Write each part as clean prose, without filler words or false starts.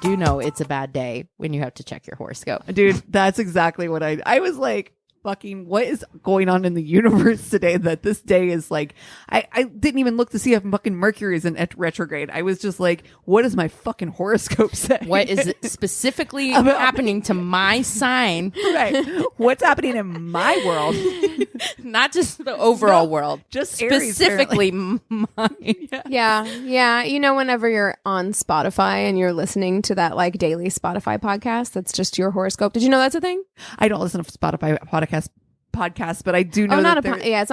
do know it's a bad day when you have to check your horoscope. Dude, that's exactly what I was like, fucking, what is going on in the universe today that this day is like, I didn't even look to see if fucking Mercury is in retrograde. I was just like, what does my fucking horoscope say? What is specifically happening to my sign? Right. What's happening in my world? Not just the overall world, just Aries, specifically mine. Yeah. You know, whenever you're on Spotify and you're listening to that like daily Spotify podcast, that's just your horoscope. Did you know that's a thing? I don't listen to Spotify podcasts, but I do know. It's not a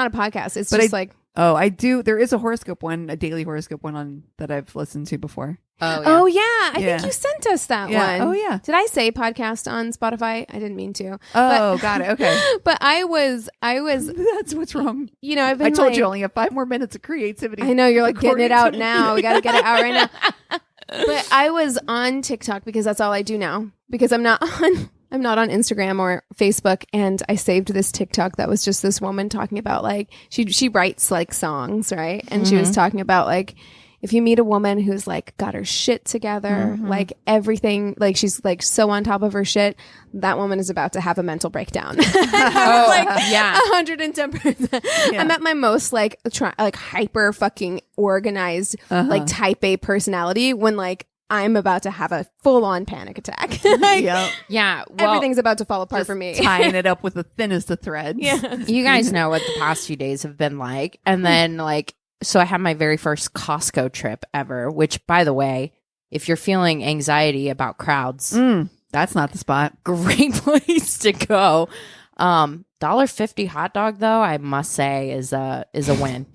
podcast. It's just like. Oh, I do. There is a horoscope one, a daily horoscope one on that I've listened to before. Oh yeah. I think you sent us that one. Oh yeah. Did I say podcast on Spotify? I didn't mean to. Oh, got it. Okay. But I was. That's what's wrong. You know, I told you only have 5 more minutes of creativity. I know you're like getting it out now. We got to get it out right now. But I was on TikTok because that's all I do now. Because I'm not on Instagram or Facebook, and I saved this TikTok that was just this woman talking about like she writes like songs, right? And she was talking about like if you meet a woman who's like got her shit together, like everything, like she's like so on top of her shit, that woman is about to have a mental breakdown. I was like 110%. I'm at my most like hyper fucking organized like type A personality when like I'm about to have a full-on panic attack. Yeah. Well, everything's about to fall apart for me. Tying it up with the thinnest of threads. Yeah. You guys know what the past few days have been like. And then like, so I had my very first Costco trip ever, which by the way, if you're feeling anxiety about crowds, that's not the spot. Great place to go. $1.50 hot dog though, I must say is a win.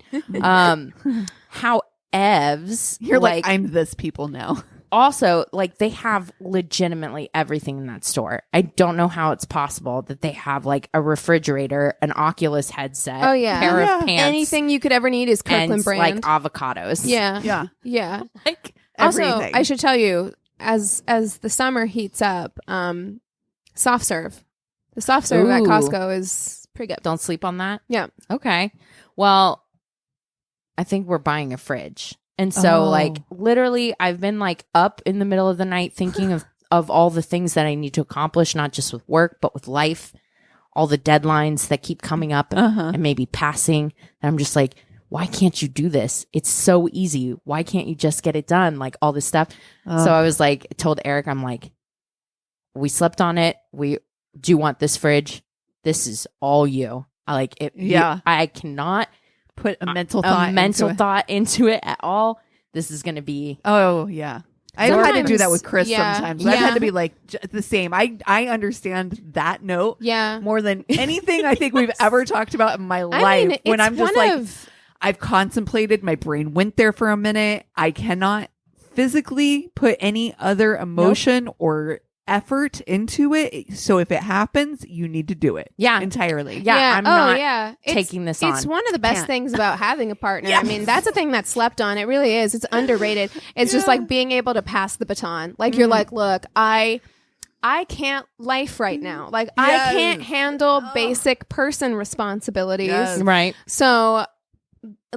How evs, you're like I'm this people now. Also, like they have legitimately everything in that store. I don't know how it's possible that they have like a refrigerator, an Oculus headset, pair of pants, anything you could ever need is Kirkland and brand, like avocados. Yeah. Like also, everything. I should tell you, as the summer heats up, soft serve. The soft serve at Costco is pretty good. Don't sleep on that. Yeah. Okay. Well, I think we're buying a fridge. And so like literally I've been like up in the middle of the night thinking of all the things that I need to accomplish, not just with work, but with life, all the deadlines that keep coming up and maybe passing. And I'm just like, why can't you do this? It's so easy. Why can't you just get it done? Like all this stuff. So I was like, told Eric, I'm like, we slept on it. Do you want this fridge? This is all you. I like it. Yeah. I cannot put a mental thought into it at all. This is going to be. Oh yeah. I've had to do that with Chris sometimes. I've had to be like the same. I understand that note more than anything I think we've ever talked about in my life. When I'm just like, I've contemplated, my brain went there for a minute. I cannot physically put any other emotion or effort into it. So if it happens, you need to do it. Yeah. Entirely. Yeah. I'm not taking this on. It's one of the best things about having a partner. I mean, that's a thing that's slept on. It really is. It's underrated. It's just like being able to pass the baton. Like you're like, look, I can't life right now. Like I can't handle basic person responsibilities. Right. So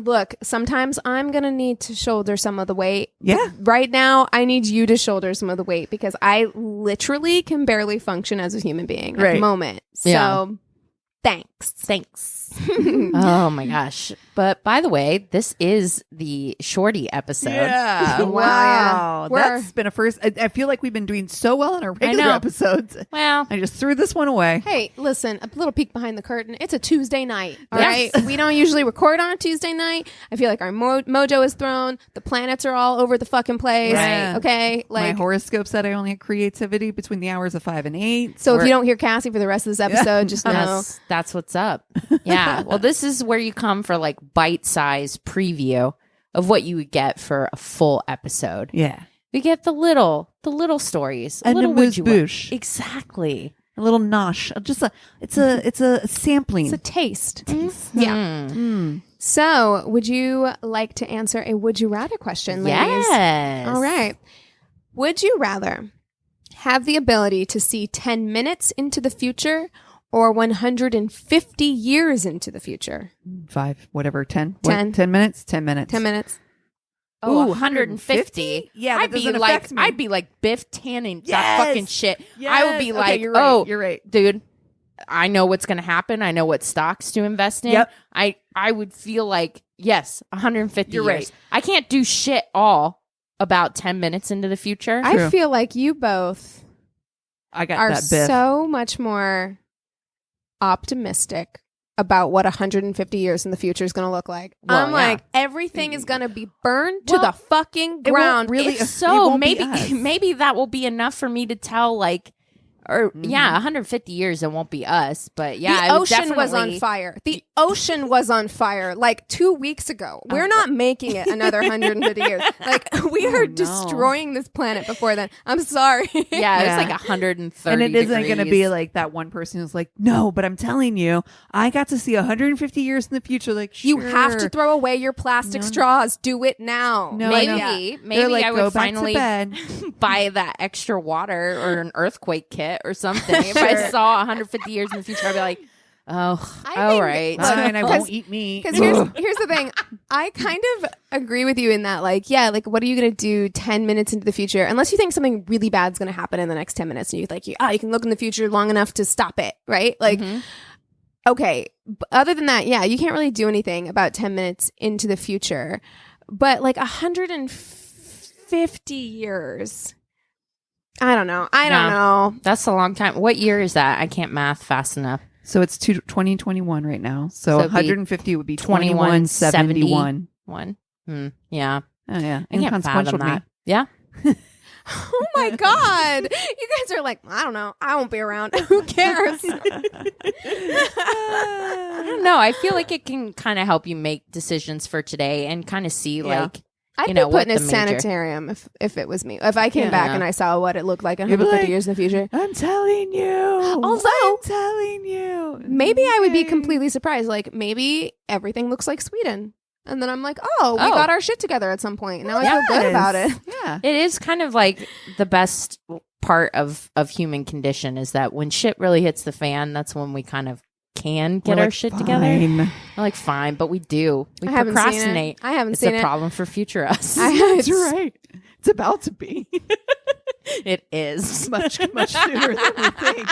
look, sometimes I'm going to need to shoulder some of the weight. Yeah. Right now, I need you to shoulder some of the weight because I literally can barely function as a human being at the moment. So thanks. Oh my gosh. But by the way, this is the Shorty episode. Yeah. Wow. That's been a first. I feel like we've been doing so well in our regular episodes. Well, I just threw this one away. Hey, listen, a little peek behind the curtain. It's a Tuesday night. All right. We don't usually record on a Tuesday night. I feel like our mojo is thrown. The planets are all over the fucking place. Right. Okay. My Like horoscope said I only had creativity between the hours of 5 and 8. So if you don't hear Cassie for the rest of this episode, just know. That's what's up. Yeah. Well, this is where you come for like bite-sized preview of what you would get for a full episode. Yeah. We get the little stories, And little boosh. Exactly. A little nosh. It's a sampling. It's a taste. Yeah. So, would you like to answer a would you rather question, ladies? Yes. All right. Would you rather have the ability to see 10 minutes into the future or 150 years into the future? 5, whatever, 10. 10. 10 minutes? 10 minutes. 10 minutes. Oh, 150? Yeah, I'd be like Biff Tannen that fucking shit. Yes. I would be like, you're right. You're right, dude. I know what's going to happen. I know what stocks to invest in. Yep. I would feel like, yes, 150 You're years. right. I can't do shit all about 10 minutes into the future. I feel like you both are that Biff. So much more optimistic about what 150 years in the future is going to look like. Well, I'm like, everything is going to be burned to the fucking ground. Really, so maybe that will be enough for me to tell, like, or 150 years it won't be us, but yeah, the ocean was on fire. The ocean was on fire like 2 weeks ago. We're not making it another 150 years. Like we are destroying this planet before then. I'm sorry. Yeah, it's like 130 and it isn't going to be like that one person who's like, no, but I'm telling you, I got to see 150 years in the future. Like, sure. You have to throw away your plastic straws. Do it now. No, maybe like, I would finally buy that extra water or an earthquake kit or something. If I saw 150 years in the future, I'd be like, oh, all right. And I won't eat meat. Because here's the thing. I kind of agree with you in that, like, yeah, like, what are you going to do 10 minutes into the future? Unless you think something really bad's going to happen in the next 10 minutes. And you can look in the future long enough to stop it, right? Like, okay. But other than that, yeah, you can't really do anything about 10 minutes into the future. But like 150 years... I don't know. I don't know. That's a long time. What year is that? I can't math fast enough. So it's 2021 right now. So 150 would be 2171. Yeah. Oh, yeah. Inconsequential to me. Yeah. Oh, my God. You guys are like, I don't know. I won't be around. Who cares? I don't know. I feel like it can kind of help you make decisions for today and kind of see like... I'd be put in a sanitarium if it was me. If I came back and I saw what it looked like 150 years in the future. I'm telling you. I'm telling you. Maybe I would be completely surprised. Like, maybe everything looks like Sweden. And then I'm like, we got our shit together at some point. Now I feel good about it. Yeah. It is kind of like the best part of human condition is that when shit really hits the fan, that's when we kind of can get our shit together. We're like, fine, but we do. We procrastinate. I haven't seen it. It's a problem for future us. That's right. It's about to be. It is. much sooner than we think.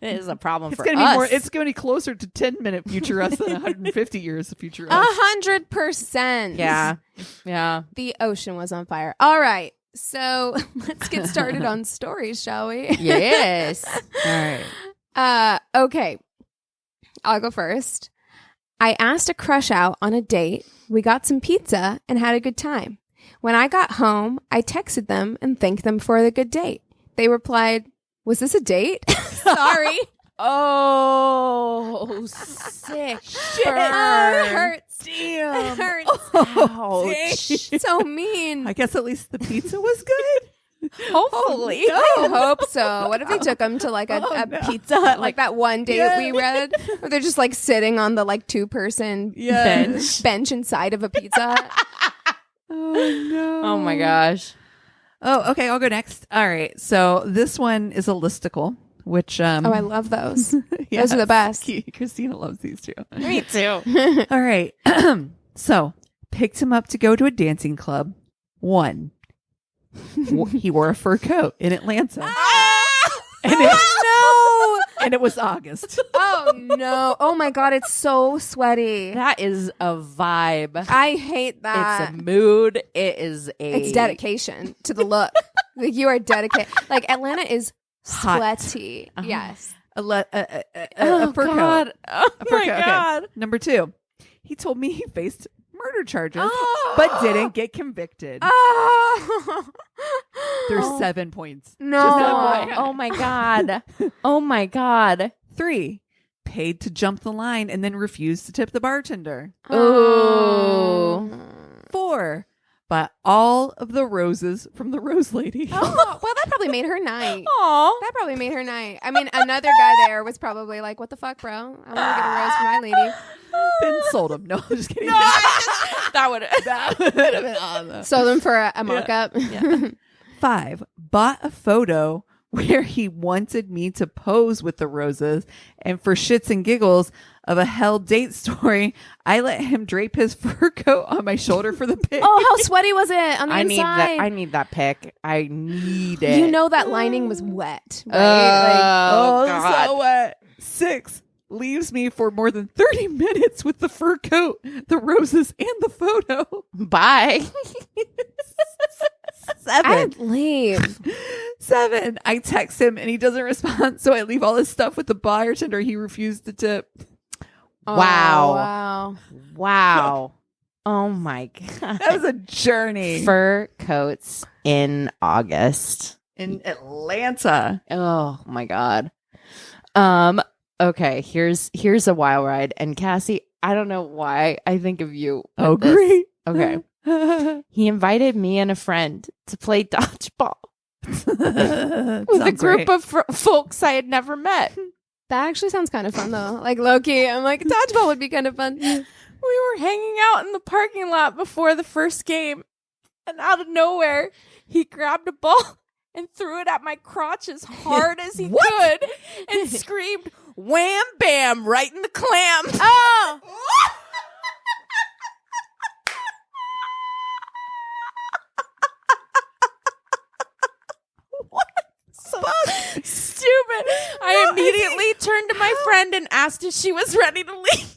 It is a problem for us. It's going to be closer to 10-minute future us than 150 years of future us. 100%. Yeah. Yeah. The ocean was on fire. All right. So let's get started on stories, shall we? Yes. All right. Okay. I'll go first. I asked a crush out on a date. We got some pizza and had a good time. When I got home, I texted them and thanked them for the good date. They replied, "Was this a date?" Sorry. Oh, sick. Shit. Oh, it hurts. Damn. It hurts. Ouch. So mean. I guess at least the pizza was good. Hopefully. I hope so. What if they took them to like a Pizza Hut, like that one date we read, where they're just like sitting on the like 2-person bench inside of a Pizza Hut? Oh no. Oh my gosh. Oh, okay. I'll go next. All right. So this one is a listicle, which I love those. Those are the best. Christina loves these too. Me too. All right. So picked him up to go to a dancing club. 1. He wore a fur coat in Atlanta. And it was August. Oh no. Oh my God, it's so sweaty. That is a vibe. I hate that. It's a mood. It's dedication to the look. Like, you are dedicated. Like, Atlanta is sweaty. Uh-huh. Yes. A fur coat. Oh my God. Okay. Number 2. He told me he faced murder charges, but didn't get convicted. There's 7 points. No. Oh my God. Oh my God. 3. Paid to jump the line and then refused to tip the bartender. Oh. 4. Bought all of the roses from the rose lady. Oh, well, that probably made her night. Aw. That probably made her night. I mean, another guy there was probably like, "What the fuck, bro? I want to get a rose for my lady." Then sold them. No, I'm just kidding. No, that would have been awesome. Sold them for a markup. Yeah. 5. Bought a photo where he wanted me to pose with the roses, and for shits and giggles of a hell date story, I let him drape his fur coat on my shoulder for the pic. Oh, how sweaty was it on the inside? I need that pic. I need it. You know that lining was wet, right? God. So wet. 6 leaves me for more than 30 minutes with the fur coat, the roses, and the photo. Bye. 7. I'd leave. 7. I text him and he doesn't respond, so I leave all his stuff with the bartender he refused to tip. Wow. Wow. Oh my God. That was a journey. Fur coats in August. In Atlanta. Oh my God. Okay, here's a wild ride. And Cassie, I don't know why I think of you. Oh, great. Okay. He invited me and a friend to play dodgeball with a group of folks I had never met. That actually sounds kind of fun, though. Like, low-key, I'm like, dodgeball would be kind of fun. We were hanging out in the parking lot before the first game, and out of nowhere, he grabbed a ball and threw it at my crotch as hard as he could and screamed, "Wham, bam," right in the clam. Oh! So stupid. I immediately turned to my friend and asked if she was ready to leave.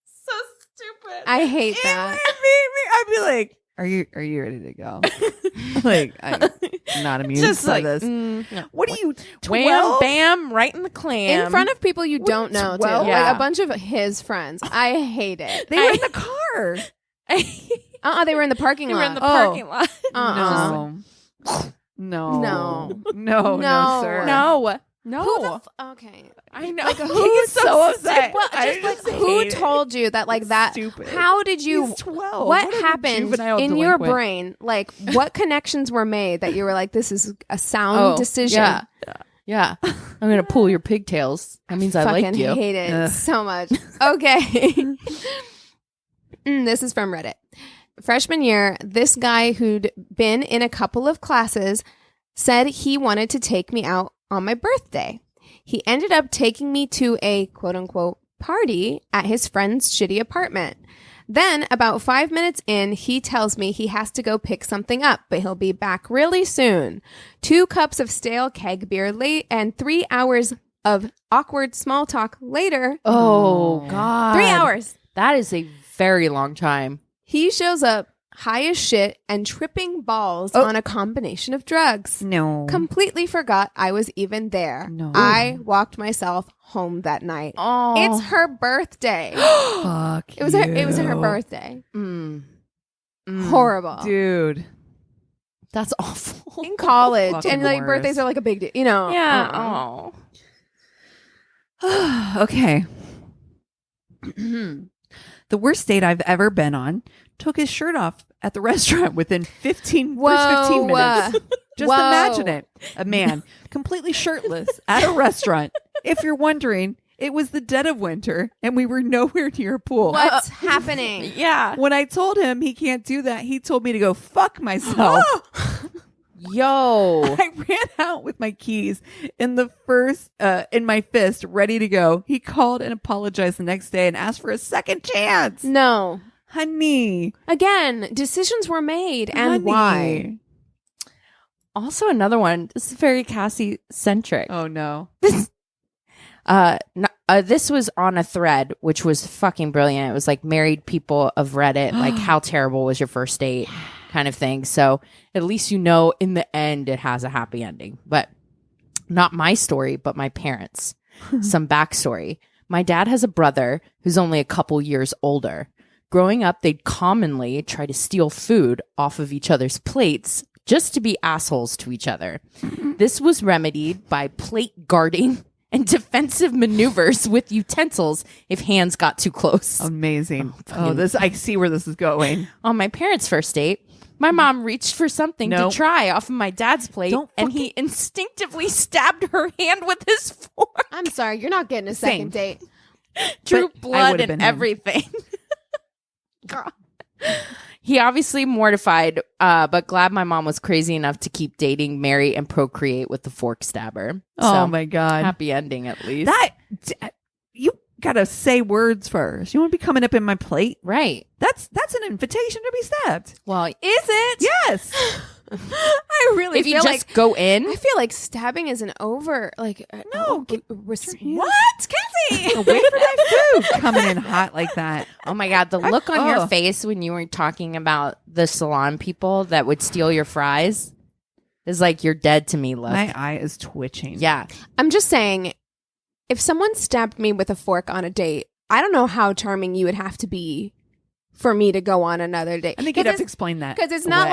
So stupid. I hate that. I'd be like, Are you ready to go? Like, I'm not amused Just by like, this. No. What are you, 12? Wham, bam, right in the clam. In front of people you don't know, too. 12? Like a bunch of his friends. I hate it. They were in the car. They were in the parking lot. They were in the parking lot. No, sir. No. Who the okay. I know. Like, who's so upset? Well, just like, who told you that like that? Stupid. How did you? He's 12. What a happened juvenile in your delinquent. brain? Like, what connections were made that you were like, this is a sound decision? Yeah. I'm gonna pull your pigtails. That means I like you. Hate it so much. Okay. This is from Reddit. Freshman year, this guy who'd been in a couple of classes said he wanted to take me out on my birthday. He ended up taking me to a quote-unquote party at his friend's shitty apartment. Then, about 5 minutes in, he tells me he has to go pick something up, but he'll be back really soon. 2 cups of stale keg beer late and 3 hours of awkward small talk later. Oh, God. 3 hours. That is a very long time. He shows up high as shit and tripping balls on a combination of drugs. No. Completely forgot I was even there. No. I walked myself home that night. Oh. It's her birthday. Fuck It was her birthday. Horrible. Dude. That's awful. In college. Fucking And like worst. birthdays are like a big deal. You know. Yeah. Okay. The worst date I've ever been on took his shirt off at the restaurant within 15 minutes. Just imagine it. A man completely shirtless at a restaurant. If you're wondering, it was the dead of winter and we were nowhere near a pool. What's happening? Yeah. When I told him he can't do that, he told me to go fuck myself. Yo. I ran out with my keys in my fist, ready to go. He called and apologized the next day and asked for a second chance. No. Honey. Again, decisions were made and why? Also, another one. This is very Cassie centric. Oh no. This was on a thread, which was fucking brilliant. It was like married people of Reddit, like how terrible was your first date kind of thing. So at least you know in the end it has a happy ending. But not my story, but my parents. Some backstory. My dad has a brother who's only a couple years older. Growing up, they'd commonly try to steal food off of each other's plates just to be assholes to each other. This was remedied by plate guarding and defensive maneuvers with utensils if hands got too close. Amazing. I see where this is going. On my parents' first date, my mom reached for something to try off of my dad's plate, and he instinctively stabbed her hand with his fork. I'm sorry, you're not getting a second date. Drew But I blood would've and been him. everything. God. He obviously mortified, but glad my mom was crazy enough to keep dating, marry, and procreate with the fork stabber. Oh my God. Happy ending at least. You gotta say words first. You want to be coming up in my plate? Right. That's an invitation to be stabbed. Well, is it? Yes. I really if you feel just like go in. I feel like stabbing is an over no. What, Kenzie? Wait for my food coming in hot like that. Oh my God, the look on your face when you were talking about the salon people that would steal your fries is like you're dead to me. Look, my eye is twitching. Yeah, I'm just saying, if someone stabbed me with a fork on a date, I don't know how charming you would have to be for me to go on another date. I think you'd have to explain that. Because it's not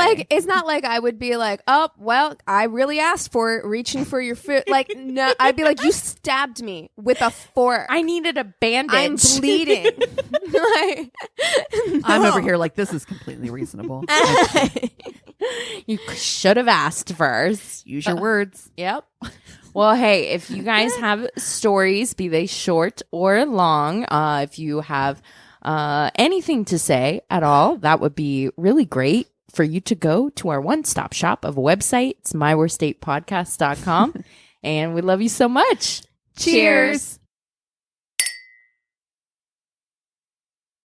like I would be like, oh, well, I really asked for it, reaching for your food. Like, no, I'd be like, you stabbed me with a fork. I needed a bandage. I'm bleeding. Like, no. I'm over here like, this is completely reasonable. You should have asked first. Use your words. Yep. Well, hey, if you guys have stories, be they short or long, if you have anything to say at all, that would be really great for you to go to our one-stop shop of a website. It's myworstatepodcast.com. And we love you so much. Cheers.